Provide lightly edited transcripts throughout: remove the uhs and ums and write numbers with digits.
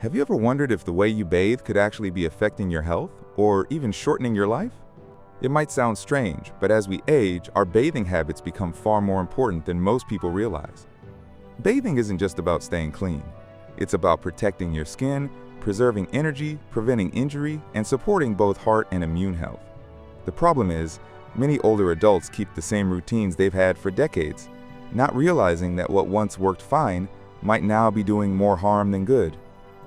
Have you ever wondered if the way you bathe could actually be affecting your health or even shortening your life? It might sound strange, but as we age, our bathing habits become far more important than most people realize. Bathing isn't just about staying clean. It's about protecting your skin, preserving energy, preventing injury, and supporting both heart and immune health. The problem is, many older adults keep the same routines they've had for decades, not realizing that what once worked fine might now be doing more harm than good.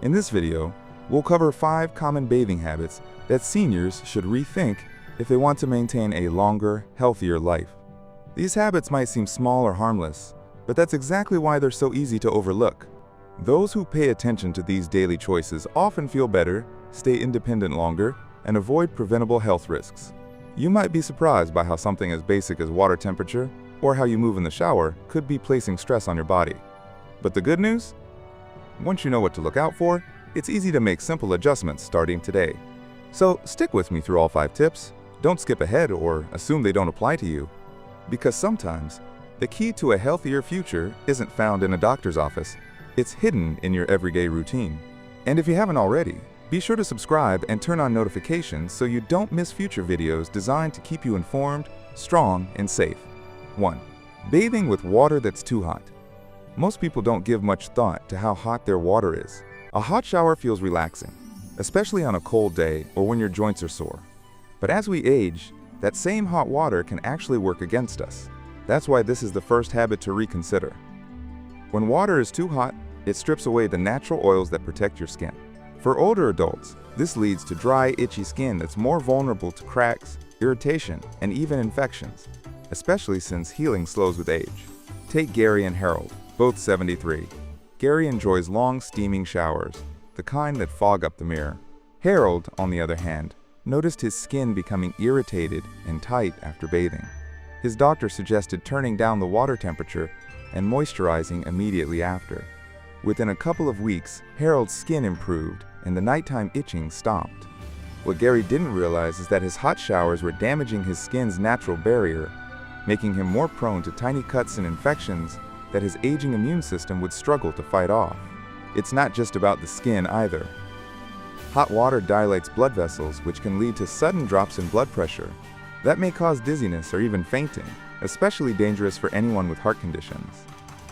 In this video, we'll cover 5 common bathing habits that seniors should rethink if they want to maintain a longer, healthier life. These habits might seem small or harmless, but that's exactly why they're so easy to overlook. Those who pay attention to these daily choices often feel better, stay independent longer, and avoid preventable health risks. You might be surprised by how something as basic as water temperature or how you move in the shower could be placing stress on your body. But the good news? Once you know what to look out for, it's easy to make simple adjustments starting today. So stick with me through all 5 tips. Don't skip ahead or assume they don't apply to you. Because sometimes, the key to a healthier future isn't found in a doctor's office. It's hidden in your everyday routine. And if you haven't already, be sure to subscribe and turn on notifications so you don't miss future videos designed to keep you informed, strong, and safe. 1. Bathing with water that's too hot. Most people don't give much thought to how hot their water is. A hot shower feels relaxing, especially on a cold day or when your joints are sore. But as we age, that same hot water can actually work against us. That's why this is the first habit to reconsider. When water is too hot, it strips away the natural oils that protect your skin. For older adults, this leads to dry, itchy skin that's more vulnerable to cracks, irritation, and even infections, especially since healing slows with age. Take Gary and Harold, both 73. Gary enjoys long, steaming showers, the kind that fog up the mirror. Harold, on the other hand, noticed his skin becoming irritated and tight after bathing. His doctor suggested turning down the water temperature and moisturizing immediately after. Within a couple of weeks, Harold's skin improved and the nighttime itching stopped. What Gary didn't realize is that his hot showers were damaging his skin's natural barrier, making him more prone to tiny cuts and infections that his aging immune system would struggle to fight off. It's not just about the skin either. Hot water dilates blood vessels, which can lead to sudden drops in blood pressure. That may cause dizziness or even fainting, especially dangerous for anyone with heart conditions.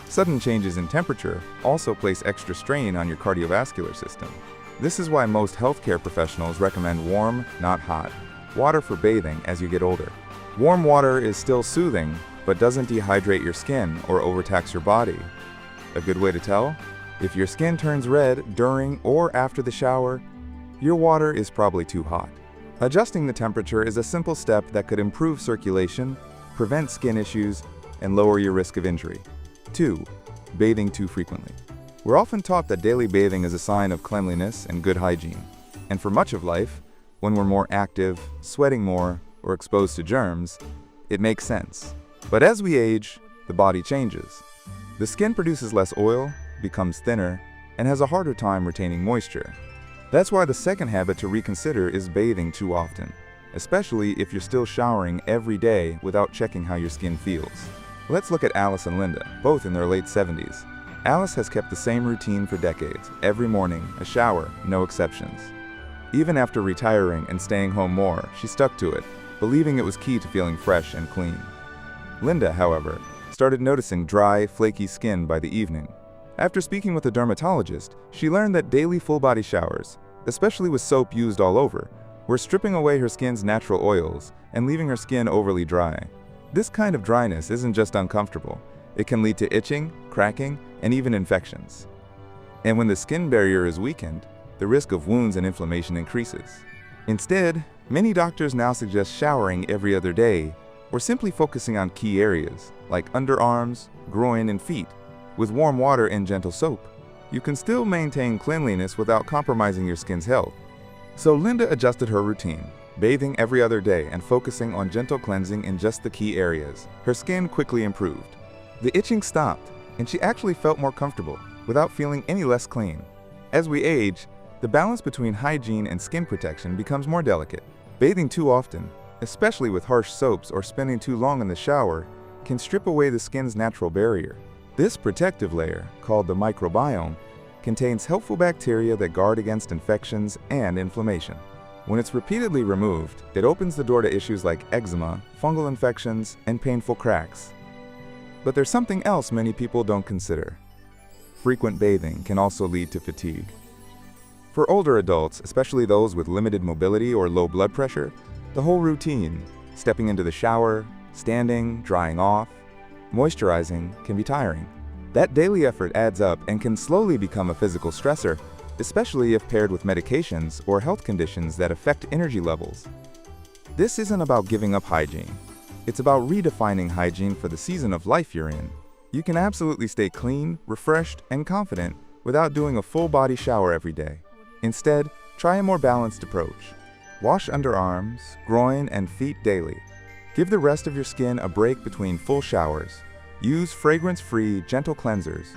Sudden changes in temperature also place extra strain on your cardiovascular system. This is why most healthcare professionals recommend warm, not hot, water for bathing as you get older. Warm water is still soothing, but doesn't dehydrate your skin or overtax your body. A good way to tell? If your skin turns red during or after the shower, your water is probably too hot. Adjusting the temperature is a simple step that could improve circulation, prevent skin issues, and lower your risk of injury. 2. Bathing too frequently. We're often taught that daily bathing is a sign of cleanliness and good hygiene. And for much of life, when we're more active, sweating more, or exposed to germs, it makes sense. But as we age, the body changes. The skin produces less oil, becomes thinner, and has a harder time retaining moisture. That's why the second habit to reconsider is bathing too often, especially if you're still showering every day without checking how your skin feels. Let's look at Alice and Linda, both in their late 70s. Alice has kept the same routine for decades, every morning, a shower, no exceptions. Even after retiring and staying home more, she stuck to it, believing it was key to feeling fresh and clean. Linda, however, started noticing dry, flaky skin by the evening. After speaking with a dermatologist, she learned that daily full-body showers, especially with soap used all over, were stripping away her skin's natural oils and leaving her skin overly dry. This kind of dryness isn't just uncomfortable. It can lead to itching, cracking, and even infections. And when the skin barrier is weakened, the risk of wounds and inflammation increases. Instead, many doctors now suggest showering every other day or simply focusing on key areas like underarms, groin, and feet with warm water and gentle soap. You can still maintain cleanliness without compromising your skin's health. So Linda adjusted her routine, bathing every other day and focusing on gentle cleansing in just the key areas. Her skin quickly improved. The itching stopped, and she actually felt more comfortable without feeling any less clean. As we age, the balance between hygiene and skin protection becomes more delicate. Bathing too often, especially with harsh soaps or spending too long in the shower, can strip away the skin's natural barrier. This protective layer, called the microbiome, contains helpful bacteria that guard against infections and inflammation. When it's repeatedly removed, it opens the door to issues like eczema, fungal infections, and painful cracks. But there's something else many people don't consider. Frequent bathing can also lead to fatigue. For older adults, especially those with limited mobility or low blood pressure, the whole routine, stepping into the shower, standing, drying off, moisturizing, can be tiring. That daily effort adds up and can slowly become a physical stressor, especially if paired with medications or health conditions that affect energy levels. This isn't about giving up hygiene. It's about redefining hygiene for the season of life you're in. You can absolutely stay clean, refreshed, and confident without doing a full-body shower every day. Instead, try a more balanced approach. Wash underarms, groin, and feet daily. Give the rest of your skin a break between full showers. Use fragrance-free, gentle cleansers.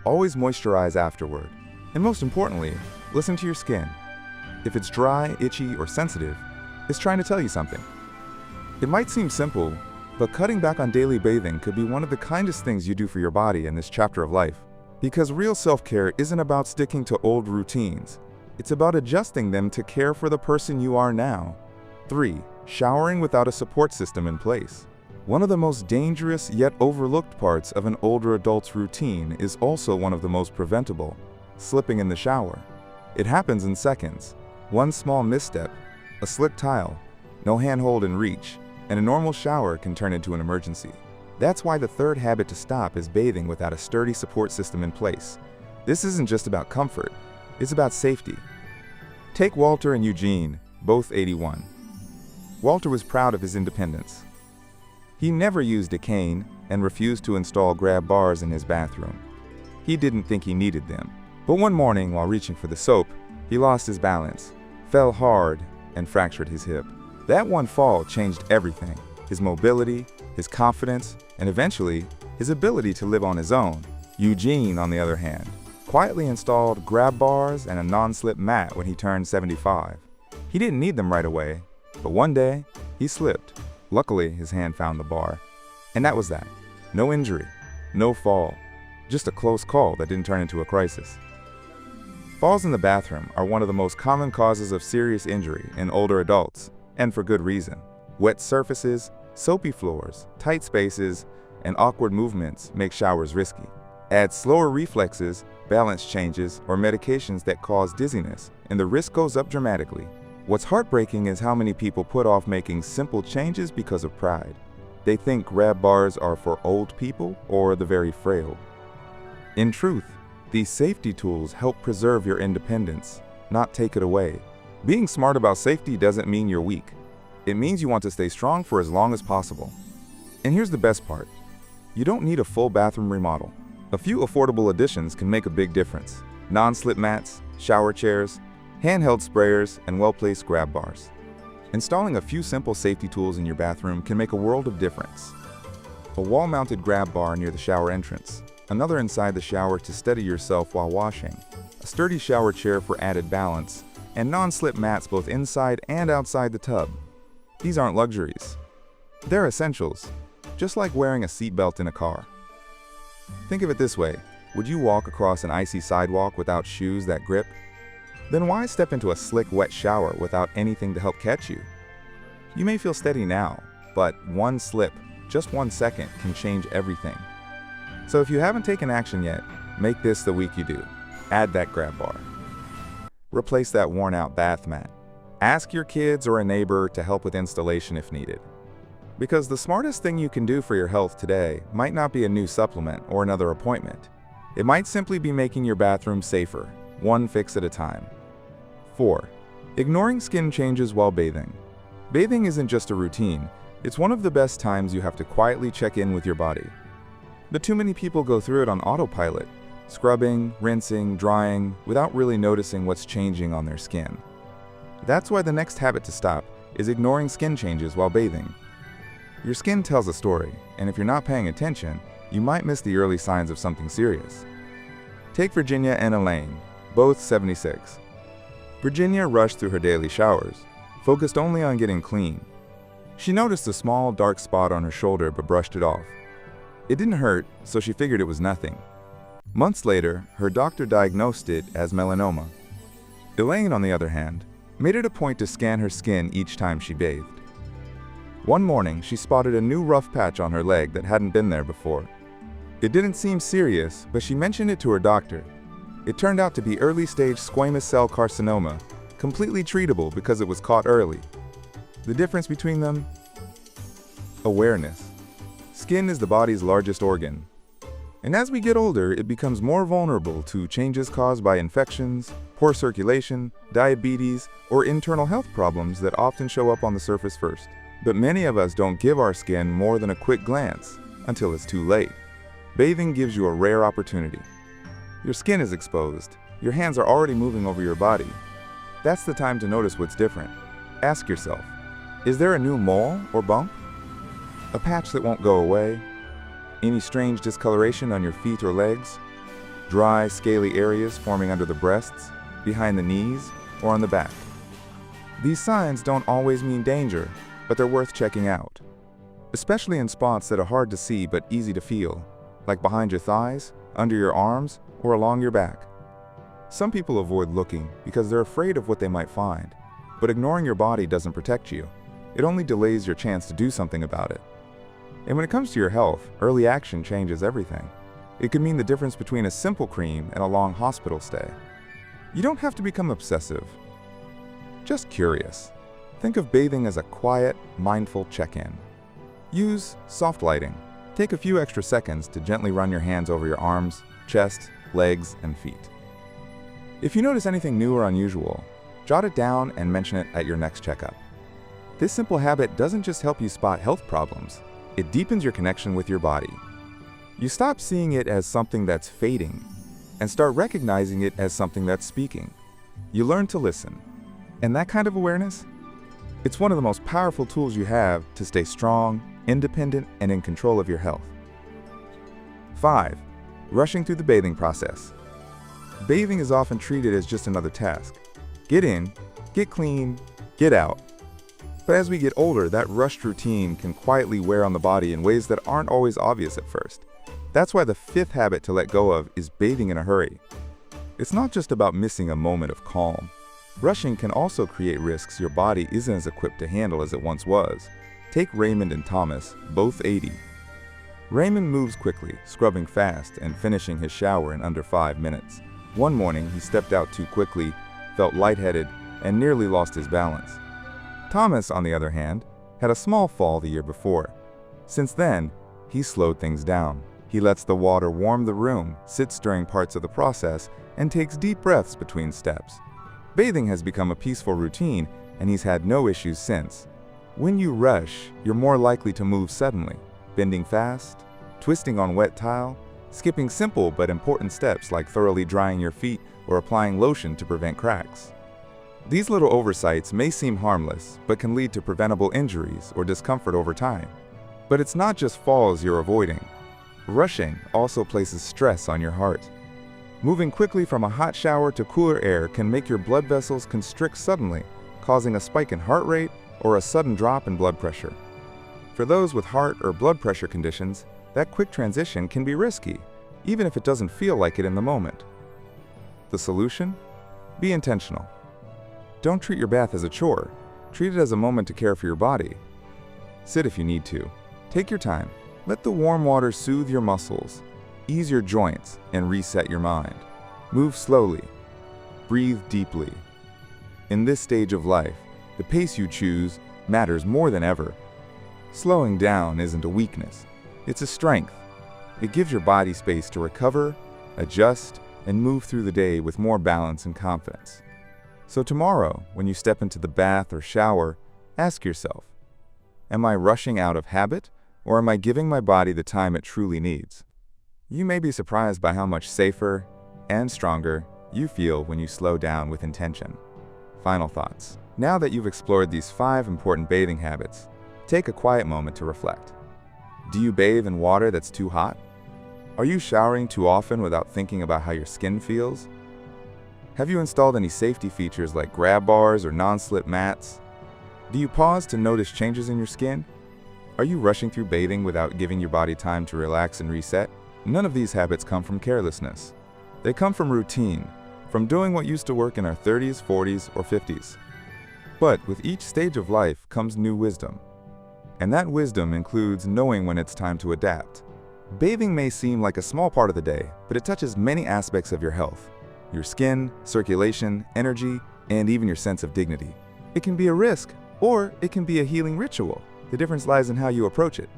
Always moisturize afterward. And most importantly, listen to your skin. If it's dry, itchy, or sensitive, it's trying to tell you something. It might seem simple, but cutting back on daily bathing could be one of the kindest things you do for your body in this chapter of life. Because real self-care isn't about sticking to old routines. It's about adjusting them to care for the person you are now. 3. Showering without a support system in place. One of the most dangerous yet overlooked parts of an older adult's routine is also one of the most preventable: slipping in the shower. It happens in seconds. One small misstep, a slick tile, no handhold in reach, and a normal shower can turn into an emergency. That's why the third habit to stop is bathing without a sturdy support system in place. This isn't just about comfort, it's about safety. Take Walter and Eugene, both 81. Walter was proud of his independence. He never used a cane and refused to install grab bars in his bathroom. He didn't think he needed them. But one morning, while reaching for the soap, he lost his balance, fell hard, and fractured his hip. That one fall changed everything: his mobility, his confidence, and eventually, his ability to live on his own. Eugene, on the other hand, quietly installed grab bars and a non-slip mat when he turned 75. He didn't need them right away, but one day, he slipped. Luckily, his hand found the bar. And that was that. No injury, no fall, just a close call that didn't turn into a crisis. Falls in the bathroom are one of the most common causes of serious injury in older adults, and for good reason. Wet surfaces, soapy floors, tight spaces, and awkward movements make showers risky. Add slower reflexes, balance changes, or medications that cause dizziness, and the risk goes up dramatically. What's heartbreaking is how many people put off making simple changes because of pride. They think grab bars are for old people or the very frail. In truth, these safety tools help preserve your independence, not take it away. Being smart about safety doesn't mean you're weak. It means you want to stay strong for as long as possible. And here's the best part. You don't need a full bathroom remodel. A few affordable additions can make a big difference. Non-slip mats, shower chairs, handheld sprayers, and well-placed grab bars. Installing a few simple safety tools in your bathroom can make a world of difference. A wall-mounted grab bar near the shower entrance, another inside the shower to steady yourself while washing, a sturdy shower chair for added balance, and non-slip mats both inside and outside the tub. These aren't luxuries. They're essentials, just like wearing a seatbelt in a car. Think of it this way: would you walk across an icy sidewalk without shoes that grip? Then why step into a slick, wet shower without anything to help catch you? You may feel steady now, but one slip, just 1 second, can change everything. So if you haven't taken action yet, make this the week you do. Add that grab bar. Replace that worn-out bath mat. Ask your kids or a neighbor to help with installation if needed. Because the smartest thing you can do for your health today might not be a new supplement or another appointment. It might simply be making your bathroom safer, one fix at a time. 4. Ignoring skin changes while bathing. Bathing isn't just a routine, it's one of the best times you have to quietly check in with your body. But too many people go through it on autopilot, scrubbing, rinsing, drying, without really noticing what's changing on their skin. That's why the next habit to stop is ignoring skin changes while bathing. Your skin tells a story, and if you're not paying attention, you might miss the early signs of something serious. Take Virginia and Elaine, both 76. Virginia rushed through her daily showers, focused only on getting clean. She noticed a small, dark spot on her shoulder but brushed it off. It didn't hurt, so she figured it was nothing. Months later, her doctor diagnosed it as melanoma. Elaine, on the other hand, made it a point to scan her skin each time she bathed. One morning, she spotted a new rough patch on her leg that hadn't been there before. It didn't seem serious, but she mentioned it to her doctor. It turned out to be early-stage squamous cell carcinoma, completely treatable because it was caught early. The difference between them? Awareness. Skin is the body's largest organ. And as we get older, it becomes more vulnerable to changes caused by infections, poor circulation, diabetes, or internal health problems that often show up on the surface first. But many of us don't give our skin more than a quick glance until it's too late. Bathing gives you a rare opportunity. Your skin is exposed. Your hands are already moving over your body. That's the time to notice what's different. Ask yourself, is there a new mole or bump? A patch that won't go away? Any strange discoloration on your feet or legs? Dry, scaly areas forming under the breasts, behind the knees, or on the back? These signs don't always mean danger, but they're worth checking out. Especially in spots that are hard to see but easy to feel, like behind your thighs, under your arms, or along your back. Some people avoid looking because they're afraid of what they might find, but ignoring your body doesn't protect you. It only delays your chance to do something about it. And when it comes to your health, early action changes everything. It could mean the difference between a simple cream and a long hospital stay. You don't have to become obsessive. Just curious. Think of bathing as a quiet, mindful check-in. Use soft lighting. Take a few extra seconds to gently run your hands over your arms, chest, legs, and feet. If you notice anything new or unusual, jot it down and mention it at your next checkup. This simple habit doesn't just help you spot health problems, it deepens your connection with your body. You stop seeing it as something that's fading and start recognizing it as something that's speaking. You learn to listen. And that kind of awareness? It's one of the most powerful tools you have to stay strong, independent, and in control of your health. 5. Rushing through the bathing process. Bathing is often treated as just another task. Get in, get clean, get out. But as we get older, that rushed routine can quietly wear on the body in ways that aren't always obvious at first. That's why the 5th habit to let go of is bathing in a hurry. It's not just about missing a moment of calm. Rushing can also create risks your body isn't as equipped to handle as it once was. Take Raymond and Thomas, both 80. Raymond moves quickly, scrubbing fast and finishing his shower in under 5 minutes. One morning, he stepped out too quickly, felt lightheaded, and nearly lost his balance. Thomas, on the other hand, had a small fall the year before. Since then, he slowed things down. He lets the water warm the room, sits during parts of the process, and takes deep breaths between steps. Bathing has become a peaceful routine, and he's had no issues since. When you rush, you're more likely to move suddenly, bending fast, twisting on wet tile, skipping simple but important steps like thoroughly drying your feet or applying lotion to prevent cracks. These little oversights may seem harmless, but can lead to preventable injuries or discomfort over time. But it's not just falls you're avoiding. Rushing also places stress on your heart. Moving quickly from a hot shower to cooler air can make your blood vessels constrict suddenly, causing a spike in heart rate or a sudden drop in blood pressure. For those with heart or blood pressure conditions, that quick transition can be risky, even if it doesn't feel like it in the moment. The solution? Be intentional. Don't treat your bath as a chore. Treat it as a moment to care for your body. Sit if you need to. Take your time. Let the warm water soothe your muscles, ease your joints, and reset your mind. Move slowly. Breathe deeply. In this stage of life, the pace you choose matters more than ever. Slowing down isn't a weakness. It's a strength. It gives your body space to recover, adjust, and move through the day with more balance and confidence. So tomorrow, when you step into the bath or shower, ask yourself, am I rushing out of habit, or am I giving my body the time it truly needs? You may be surprised by how much safer and stronger you feel when you slow down with intention. Final thoughts. Now that you've explored these 5 important bathing habits, take a quiet moment to reflect. Do you bathe in water that's too hot? Are you showering too often without thinking about how your skin feels? Have you installed any safety features like grab bars or non-slip mats? Do you pause to notice changes in your skin? Are you rushing through bathing without giving your body time to relax and reset? None of these habits come from carelessness. They come from routine, from doing what used to work in our 30s, 40s, or 50s. But with each stage of life comes new wisdom. And that wisdom includes knowing when it's time to adapt. Bathing may seem like a small part of the day, but it touches many aspects of your health. Your skin, circulation, energy, and even your sense of dignity. It can be a risk, or it can be a healing ritual. The difference lies in how you approach it.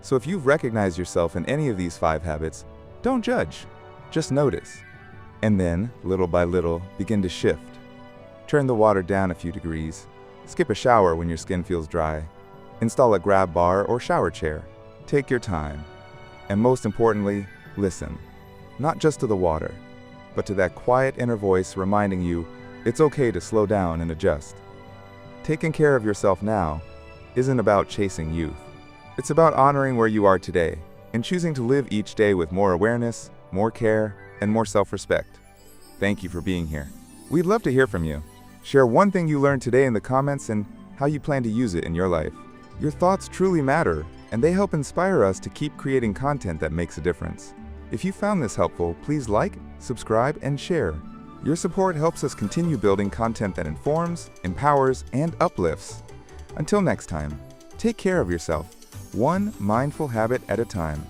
So if you've recognized yourself in any of these 5 habits, don't judge, just notice. And then, little by little, begin to shift. Turn the water down a few degrees. Skip a shower when your skin feels dry. Install a grab bar or shower chair. Take your time. And most importantly, listen. Not just to the water, but to that quiet inner voice reminding you it's okay to slow down and adjust. Taking care of yourself now isn't about chasing youth. It's about honoring where you are today and choosing to live each day with more awareness, more care, and more self-respect. Thank you for being here. We'd love to hear from you. Share one thing you learned today in the comments and how you plan to use it in your life. Your thoughts truly matter, and they help inspire us to keep creating content that makes a difference. If you found this helpful, please like, subscribe, and share. Your support helps us continue building content that informs, empowers, and uplifts. Until next time, take care of yourself, one mindful habit at a time.